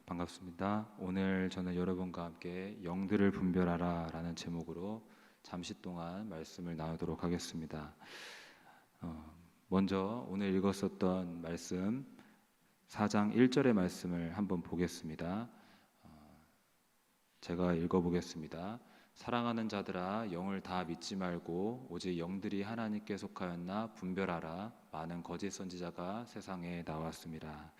반갑습니다. 오늘 저는 여러분과 함께 영들을 분별하라 라는 제목으로 잠시 동안 말씀을 나누도록 하겠습니다. 먼저 오늘 읽었었던 말씀 4장 1절의 말씀을 한번 보겠습니다. 제가 읽어보겠습니다. 사랑하는 자들아, 영을 다 믿지 말고 오직 영들이 하나님께 속하였나 분별하라. 많은 거짓 선지자가 세상에 나왔습니다.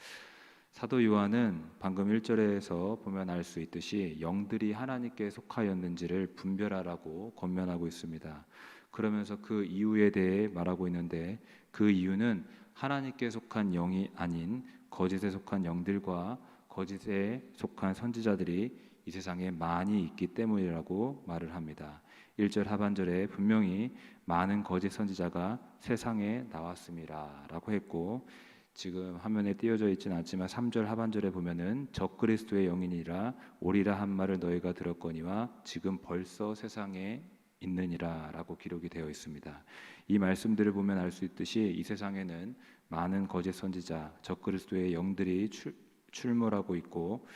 사도 요한은 방금 1절에서 보면 알 수 있듯이 영들이 하나님께 속하였는지를 분별하라고 권면하고 있습니다. 그러면서 그 이유에 대해 말하고 있는데, 그 이유는 하나님께 속한 영이 아닌 거짓에 속한 영들과 거짓에 속한 선지자들이 이 세상에 많이 있기 때문이라고 말을 합니다. 1절 하반절에 분명히 많은 거짓 선지자가 세상에 나왔습니다 라고 했고, 지금 화면에 띄어져 있지는 않지만 3절 하반절에 보면은 적그리스도의 영이니라 오리라 한 말을 너희가 들었거니와 지금 벌써 세상에 있느니라 라고 기록이 되어 있습니다. 이 말씀들을 보면 알 수 있듯이 이 세상에는 많은 거짓 선지자, 적그리스도의 영들이 출몰하고 있고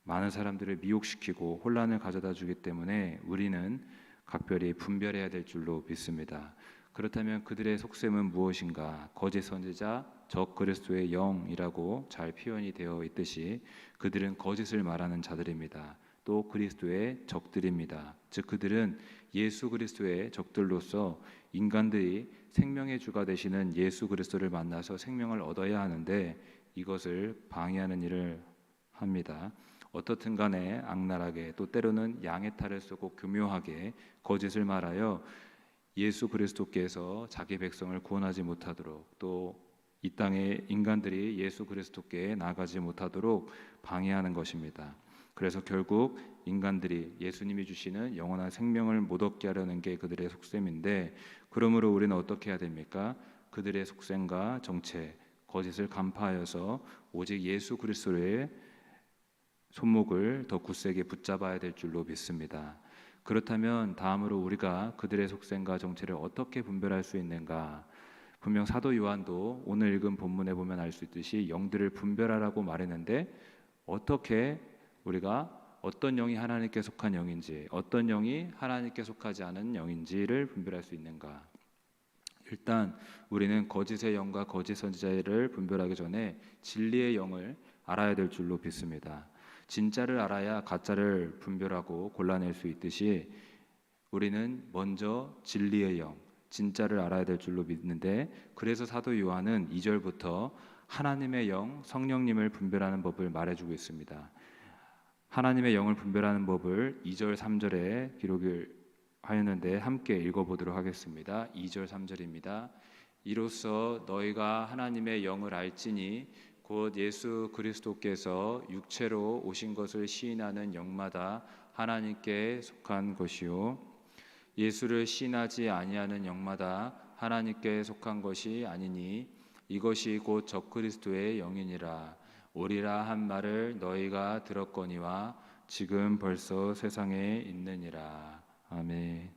많은 사람들을 미혹시키고 혼란을 가져다 주기 때문에 우리는 각별히 분별해야 될 줄로 믿습니다. 그렇다면 그들의 속셈은 무엇인가? 거짓 선지자, 적그리스도의 영이라고 잘 표현이 되어 있듯이 그들은 거짓을 말하는 자들입니다. 또 그리스도의 적들입니다. 즉 그들은 예수 그리스도의 적들로서 인간들이 생명의 주가 되시는 예수 그리스도를 만나서 생명을 얻어야 하는데 이것을 방해하는 일을 합니다. 어떻든 간에 악랄하게, 또 때로는 양의 탈을 쓰고 교묘하게 거짓을 말하여 예수 그리스도께서 자기 백성을 구원하지 못하도록, 또 이 땅의 인간들이 예수 그리스도께 나아가지 못하도록 방해하는 것입니다. 그래서 결국 인간들이 예수님이 주시는 영원한 생명을 못 얻게 하려는 게 그들의 속셈인데, 그러므로 우리는 어떻게 해야 됩니까? 그들의 속셈과 정체, 거짓을 간파하여서 오직 예수 그리스도의 손목을 더 굳세게 붙잡아야 될 줄로 믿습니다. 그렇다면 다음으로 우리가 그들의 속셈과 정체를 어떻게 분별할 수 있는가? 분명 사도 요한도 오늘 읽은 본문에 보면 알 수 있듯이 영들을 분별하라고 말했는데, 어떻게 우리가 어떤 영이 하나님께 속한 영인지, 어떤 영이 하나님께 속하지 않은 영인지를 분별할 수 있는가? 일단 우리는 거짓의 영과 거짓 선지자를 분별하기 전에 진리의 영을 알아야 될 줄로 믿습니다. 진짜를 알아야 가짜를 분별하고 골라낼 수 있듯이 우리는 먼저 진리의 영, 진짜를 알아야 될 줄로 믿는데, 그래서 사도 요한은 2절부터 하나님의 영, 성령님을 분별하는 법을 말해주고 있습니다. 하나님의 영을 분별하는 법을 2절, 3절에 기록을 하였는데 함께 읽어보도록 하겠습니다. 2절, 3절입니다. 이로써 너희가 하나님의 영을 알지니 곧 예수 그리스도께서 육체로 오신 것을 시인하는 영마다 하나님께 속한 것이요 예수를 시인하지 아니하는 영마다 하나님께 속한 것이 아니니 이것이 곧 적그리스도의 영이니라. 오리라 한 말을 너희가 들었거니와 지금 벌써 세상에 있느니라. 아멘.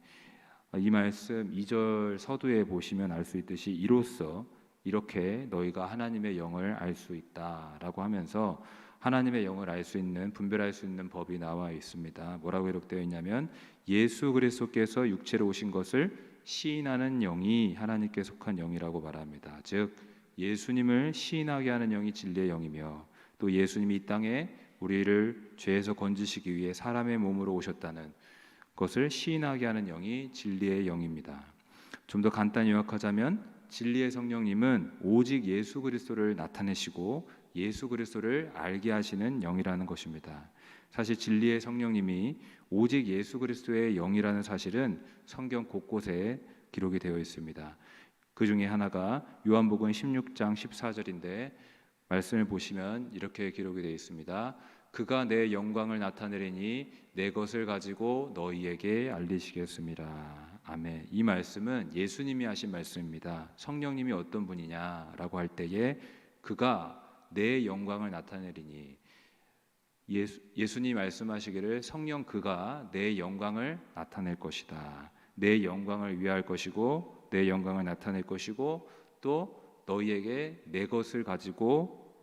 이 말씀 2절 서두에 보시면 알 수 있듯이 이로써, 이렇게 너희가 하나님의 영을 알 수 있다라고 하면서 하나님의 영을 알 수 있는, 분별할 수 있는 법이 나와 있습니다. 뭐라고 기록되어 있냐면 예수 그리스도께서 육체로 오신 것을 시인하는 영이 하나님께 속한 영이라고 말합니다. 즉 예수님을 시인하게 하는 영이 진리의 영이며, 또 예수님이 이 땅에 우리를 죄에서 건지시기 위해 사람의 몸으로 오셨다는 것을 시인하게 하는 영이 진리의 영입니다. 좀 더 간단히 요약하자면 진리의 성령님은 오직 예수 그리스도를 나타내시고 예수 그리스도를 알게 하시는 영이라는 것입니다. 사실 진리의 성령님이 오직 예수 그리스도의 영이라는 사실은 성경 곳곳에 기록이 되어 있습니다. 그 중에 하나가 요한복음 16장 14절인데 말씀을 보시면 이렇게 기록이 되어 있습니다. 그가 내 영광을 나타내리니 내 것을 가지고 너희에게 알리시겠습니다. 아멘. 이 말씀은 예수님이 하신 말씀입니다. 성령님이 어떤 분이냐라고 할 때에 그가 내 영광을 나타내리니, 예수님 말씀하시기를 성령 그가 내 영광을 나타낼 것이다. 내 영광을 위할 것이고 내 영광을 나타낼 것이고 또 너희에게 내 것을 가지고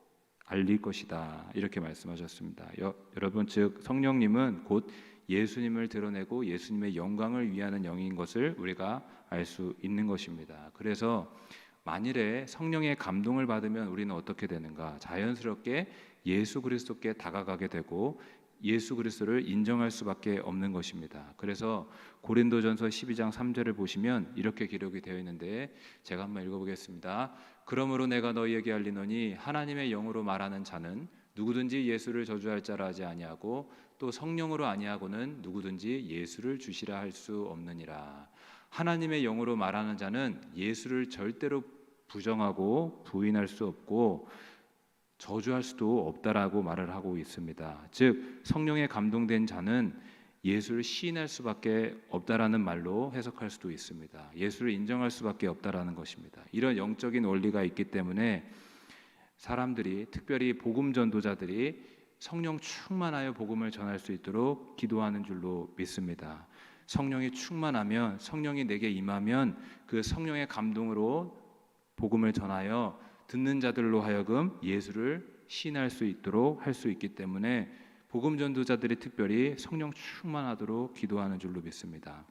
알릴 것이다. 이렇게 말씀하셨습니다. 여러분, 즉 성령님은 곧 예수님을 드러내고 예수님의 영광을 위하는 영인 것을 우리가 알 수 있는 것입니다. 그래서 만일에 성령의 감동을 받으면 우리는 어떻게 되는가? 자연스럽게 예수 그리스도께 다가가게 되고 예수 그리스도를 인정할 수밖에 없는 것입니다. 그래서 고린도전서 12장 3절을 보시면 이렇게 기록이 되어 있는데 제가 한번 읽어보겠습니다. 그러므로 내가 너희에게 알리노니 하나님의 영으로 말하는 자는 누구든지 예수를 저주할 자라 하지 아니하고 또 성령으로 아니하고는 누구든지 예수를 주시라 할 수 없느니라. 하나님의 영으로 말하는 자는 예수를 절대로 부정하고 부인할 수 없고 저주할 수도 없다라고 말을 하고 있습니다. 즉 성령에 감동된 자는 예수를 시인할 수밖에 없다라는 말로 해석할 수도 있습니다. 예수를 인정할 수밖에 없다라는 것입니다. 이런 영적인 원리가 있기 때문에 사람들이, 특별히 복음 전도자들이 성령 충만하여 복음을 전할 수 있도록 기도하는 줄로 믿습니다. 성령이 충만하면, 성령이 내게 임하면 그 성령의 감동으로 복음을 전하여 듣는 자들로 하여금 예수를 시인할 수 있도록 할 수 있기 때문에 복음 전도자들이 특별히 성령 충만하도록 기도하는 줄로 믿습니다.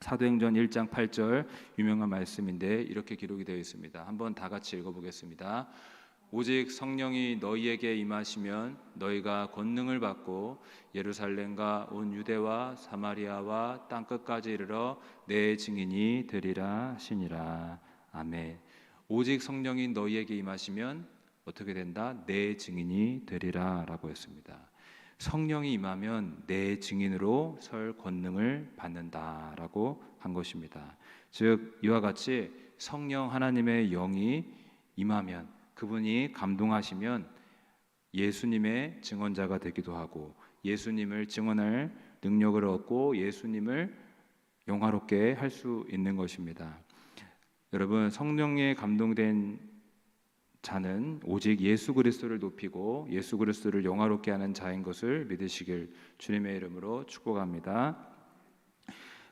사도행전 1장 8절 유명한 말씀인데 이렇게 기록이 되어 있습니다. 한번 다 같이 읽어보겠습니다. 오직 성령이 너희에게 임하시면 너희가 권능을 받고 예루살렘과 온 유대와 사마리아와 땅끝까지 이르러 내 증인이 되리라 하시니라. 아멘. 오직 성령이 너희에게 임하시면 어떻게 된다? 내 증인이 되리라 라고 했습니다. 성령이 임하면 내 증인으로 설 권능을 받는다라고 한 것입니다. 즉 이와 같이 성령 하나님의 영이 임하면, 그분이 감동하시면 예수님의 증언자가 되기도 하고 예수님을 증언할 능력을 얻고 예수님을 영화롭게 할 수 있는 것입니다. 여러분, 성령에 감동된 자는 오직 예수 그리스도를 높이고 예수 그리스도를 영화롭게 하는 자인 것을 믿으시길 주님의 이름으로 축복합니다.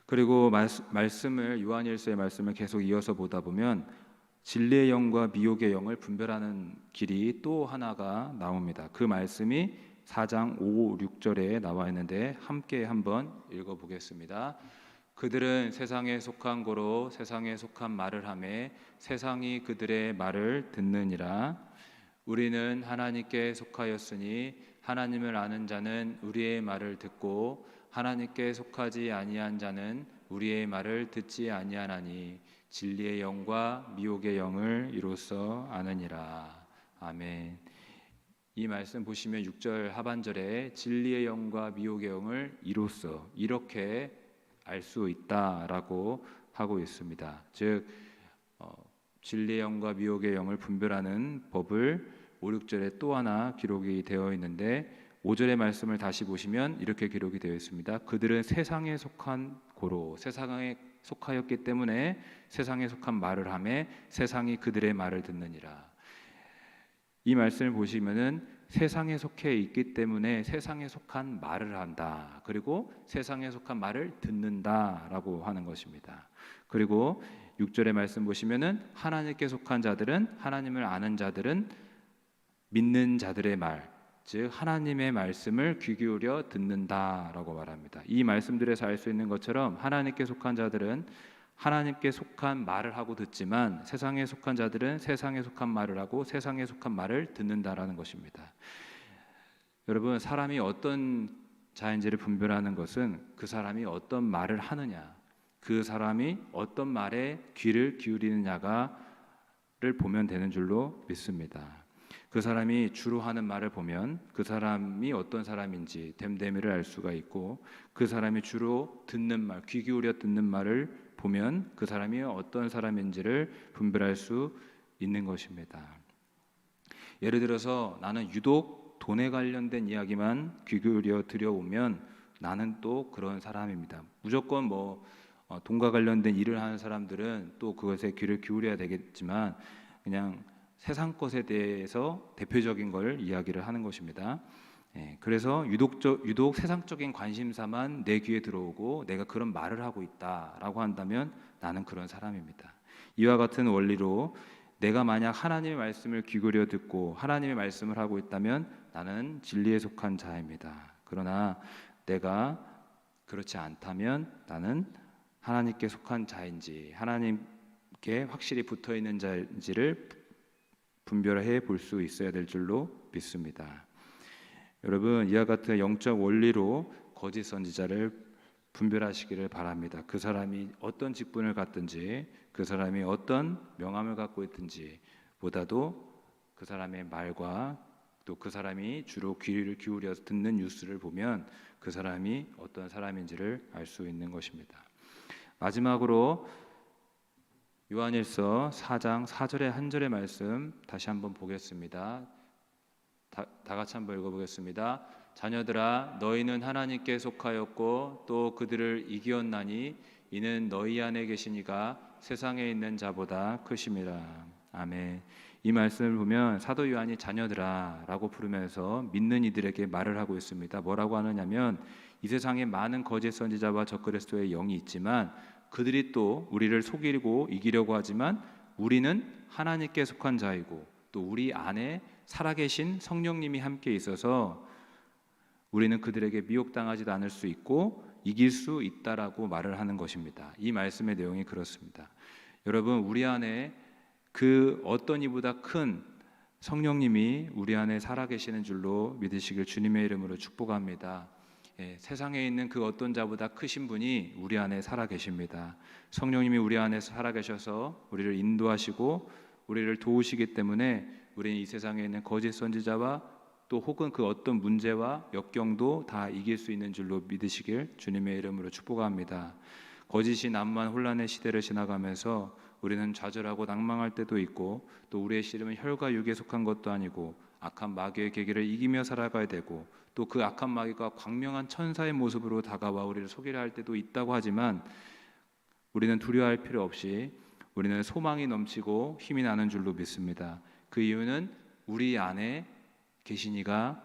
그리고 말씀을, 요한일서의 말씀을 계속 이어서 보다 보면 진리의 영과 미혹의 영을 분별하는 길이 또 하나가 나옵니다. 그 말씀이 4장 5, 6절에 나와 있는데 함께 한번 읽어보겠습니다. 그들은 세상에 속한 고로 세상에 속한 말을 하매 세상이 그들의 말을 듣느니라. 우리는 하나님께 속하였으니 하나님을 아는 자는 우리의 말을 듣고 하나님께 속하지 아니한 자는 우리의 말을 듣지 아니하나니 진리의 영과 미혹의 영을 이로써 아느니라. 아멘. 이 말씀 보시면 6절 하반절에 진리의 영과 미혹의 영을 이로써, 이렇게 알 수 있다라고 하고 있습니다. 즉 진리의 영과 미혹의 영을 분별하는 법을 5, 6절에 또 하나 기록이 되어 있는데 5절의 말씀을 다시 보시면 이렇게 기록이 되어 있습니다. 그들은 세상에 속한 고로 세상에 속하였기 때문에 세상에 속한 말을 하매 세상이 그들의 말을 듣느니라. 이 말씀을 보시면은 세상에 속해 있기 때문에 세상에 속한 말을 한다. 그리고 세상에 속한 말을 듣는다라고 하는 것입니다. 그리고 6절의 말씀 보시면은 하나님께 속한 자들은, 하나님을 아는 자들은 믿는 자들의 말, 즉 하나님의 말씀을 귀 기울여 듣는다라고 말합니다. 이 말씀들에서 알 수 있는 것처럼 하나님께 속한 자들은 하나님께 속한 말을 하고 듣지만 세상에 속한 자들은 세상에 속한 말을 하고 세상에 속한 말을 듣는다라는 것입니다. 여러분, 사람이 어떤 자인지를 분별하는 것은 그 사람이 어떤 말을 하느냐, 그 사람이 어떤 말에 귀를 기울이느냐를 보면 되는 줄로 믿습니다. 그 사람이 주로 하는 말을 보면 그 사람이 어떤 사람인지 됨됨이를 알 수가 있고, 그 사람이 주로 듣는 말, 귀 기울여 듣는 말을 보면 그 사람이 어떤 사람인지를 분별할 수 있는 것입니다. 예를 들어서 나는 유독 돈에 관련된 이야기만 귀 기울여 들여오면 나는 또 그런 사람입니다. 무조건 돈과 관련된 일을 하는 사람들은 또 그것에 귀를 기울여야 되겠지만 그냥 세상 것에 대해서 대표적인 걸 이야기를 하는 것입니다. 그래서 유독 세상적인 관심사만 내 귀에 들어오고 내가 그런 말을 하고 있다라고 한다면 나는 그런 사람입니다. 이와 같은 원리로 내가 만약 하나님의 말씀을 귀 기울여 듣고 하나님의 말씀을 하고 있다면 나는 진리에 속한 자입니다. 그러나 내가 그렇지 않다면 나는 하나님께 속한 자인지 하나님께 확실히 붙어 있는 자인지를 분별해 볼 수 있어야 될 줄로 믿습니다. 여러분, 이와 같은 영적 원리로 거짓 선지자를 분별하시기를 바랍니다. 그 사람이 어떤 직분을 갖든지 그 사람이 어떤 명함을 갖고 있든지 보다도 그 사람의 말과 또 그 사람이 주로 귀를 기울여서 듣는 뉴스를 보면 그 사람이 어떤 사람인지를 알 수 있는 것입니다. 마지막으로 요한일서 4장 4절의 한 절의 말씀 다시 한번 보겠습니다. 다 같이 한번 읽어보겠습니다. 자녀들아, 너희는 하나님께 속하였고 또 그들을 이기었나니 이는 너희 안에 계신 이가 세상에 있는 자보다 크심이라. 아멘. 이 말씀을 보면 사도 요한이 자녀들아 라고 부르면서 믿는 이들에게 말을 하고 있습니다. 뭐라고 하느냐면 이 세상에 많은 거짓 선지자와 적그리스도의 영이 있지만 그들이 또 우리를 속이고 이기려고 하지만 우리는 하나님께 속한 자이고 또 우리 안에 살아계신 성령님이 함께 있어서 우리는 그들에게 미혹당하지도 않을 수 있고 이길 수 있다라고 말을 하는 것입니다. 이 말씀의 내용이 그렇습니다. 여러분, 우리 안에 그 어떤 이보다 큰 성령님이 우리 안에 살아계시는 줄로 믿으시길 주님의 이름으로 축복합니다. 세상에 있는 그 어떤 자보다 크신 분이 우리 안에 살아계십니다. 성령님이 우리 안에 살아계셔서 우리를 인도하시고 우리를 도우시기 때문에 우리는 이 세상에 있는 거짓 선지자와 또 혹은 그 어떤 문제와 역경도 다 이길 수 있는 줄로 믿으시길 주님의 이름으로 축복합니다. 거짓이 난무한 혼란의 시대를 지나가면서 우리는 좌절하고 낭망할 때도 있고 또 우리의 씨름은 혈과 육에 속한 것도 아니고 악한 마귀의 계기를 이기며 살아가야 되고 또 그 악한 마귀가 광명한 천사의 모습으로 다가와 우리를 속이려 할 때도 있다고 하지만 우리는 두려워할 필요 없이 우리는 소망이 넘치고 힘이 나는 줄로 믿습니다. 그 이유는 우리 안에 계신 이가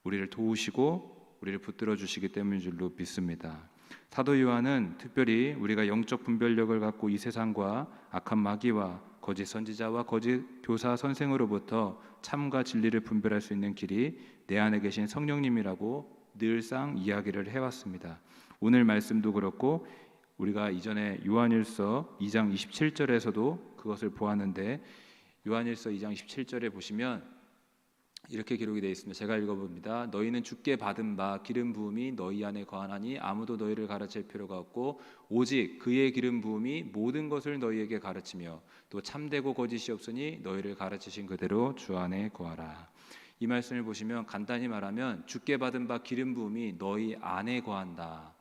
우리를 도우시고 우리를 붙들어 주시기 때문인 줄로 믿습니다. 사도 요한은 특별히 우리가 영적 분별력을 갖고 이 세상과 악한 마귀와 거짓 선지자와 거짓 교사 선생으로부터 참과 진리를 분별할 수 있는 길이 내 안에 계신 성령님이라고 늘상 이야기를 해왔습니다. 오늘 말씀도 그렇고 우리가 이전에 요한일서 2장 27절에서도 그것을 보았는데 요한일서 2장 27절에 보시면 이렇게 기록이 되어 있습니다. 제가 읽어봅니다. 너희는 주께 받은 바 기름 부음이 너희 안에 거하나니 아무도 너희를 가르칠 필요가 없고 오직 그의 기름 부음이 모든 것을 너희에게 가르치며 또 참되고 거짓이 없으니 너희를 가르치신 그대로 주 안에 거하라. 이 말씀을 보시면 간단히 말하면 주께 받은 바 기름 부음이 너희 안에 거한다.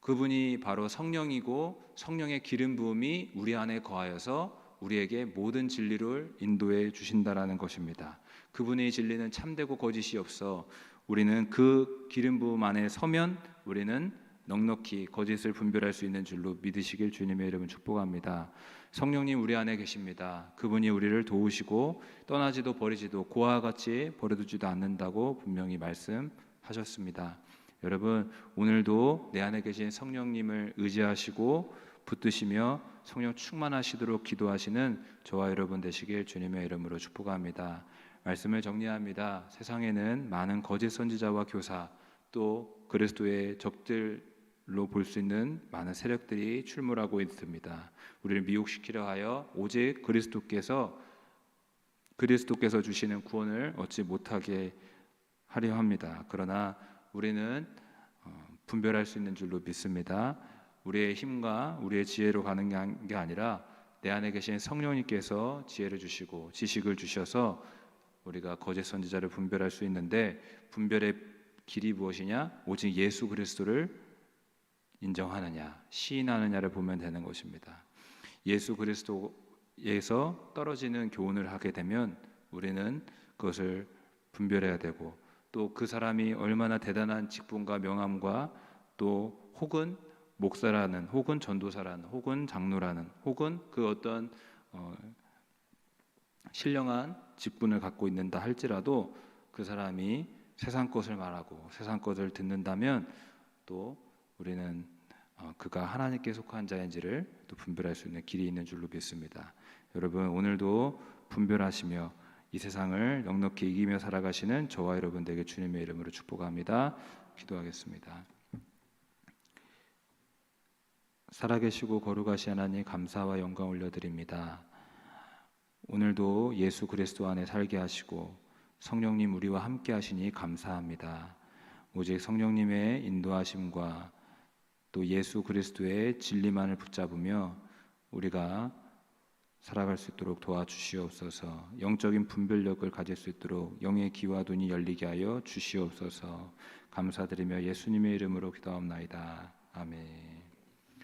그분이 바로 성령이고 성령의 기름 부음이 우리 안에 거하여서 우리에게 모든 진리를 인도해 주신다라는 것입니다. 그분의 진리는 참되고 거짓이 없어 우리는 그 기름 부음 안에 서면 우리는 넉넉히 거짓을 분별할 수 있는 줄로 믿으시길 주님의 이름을 축복합니다. 성령님 우리 안에 계십니다. 그분이 우리를 도우시고 떠나지도 버리지도 고아와 같이 버려두지도 않는다고 분명히 말씀하셨습니다. 여러분, 오늘도 내 안에 계신 성령님을 의지하시고 붙드시며 성령 충만하시도록 기도하시는 저와 여러분 되시길 주님의 이름으로 축복합니다. 말씀을 정리합니다. 세상에는 많은 거짓 선지자와 교사 또 그리스도의 적들로 볼 수 있는 많은 세력들이 출몰하고 있습니다. 우리를 미혹시키려 하여 오직 그리스도께서 주시는 구원을 얻지 못하게 하려 합니다. 그러나 우리는 분별할 수 있는 줄로 믿습니다. 우리의 힘과 우리의 지혜로 가는 게 아니라 내 안에 계신 성령님께서 지혜를 주시고 지식을 주셔서 우리가 거짓 선지자를 분별할 수 있는데 분별의 길이 무엇이냐? 오직 예수 그리스도를 인정하느냐, 시인하느냐를 보면 되는 것입니다. 예수 그리스도에서 떨어지는 교훈을 하게 되면 우리는 그것을 분별해야 되고 또 그 사람이 얼마나 대단한 직분과 명함과 또 혹은 목사라는 혹은 전도사라는 혹은 장로라는 혹은 그 어떤 신령한 직분을 갖고 있는다 할지라도 그 사람이 세상 것을 말하고 세상 것을 듣는다면 또 우리는 그가 하나님께 속한 자인지를 또 분별할 수 있는 길이 있는 줄로 믿습니다. 여러분 오늘도 분별하시며 이 세상을 넉넉히 이기며 살아가시는 저와 여러분들에게 주님의 이름으로 축복합니다. 기도하겠습니다. 살아계시고 거룩하신 하나님 감사와 영광 올려드립니다. 오늘도 예수 그리스도 안에 살게 하시고 성령님 우리와 함께 하시니 감사합니다. 오직 성령님의 인도하심과 또 예수 그리스도의 진리만을 붙잡으며 우리가 살아갈 수 있도록 도와주시옵소서. 영적인 분별력을 가질 수 있도록 영의 귀와 눈이 열리게 하여 주시옵소서. 감사드리며 예수님의 이름으로 기도합나이다. 아멘.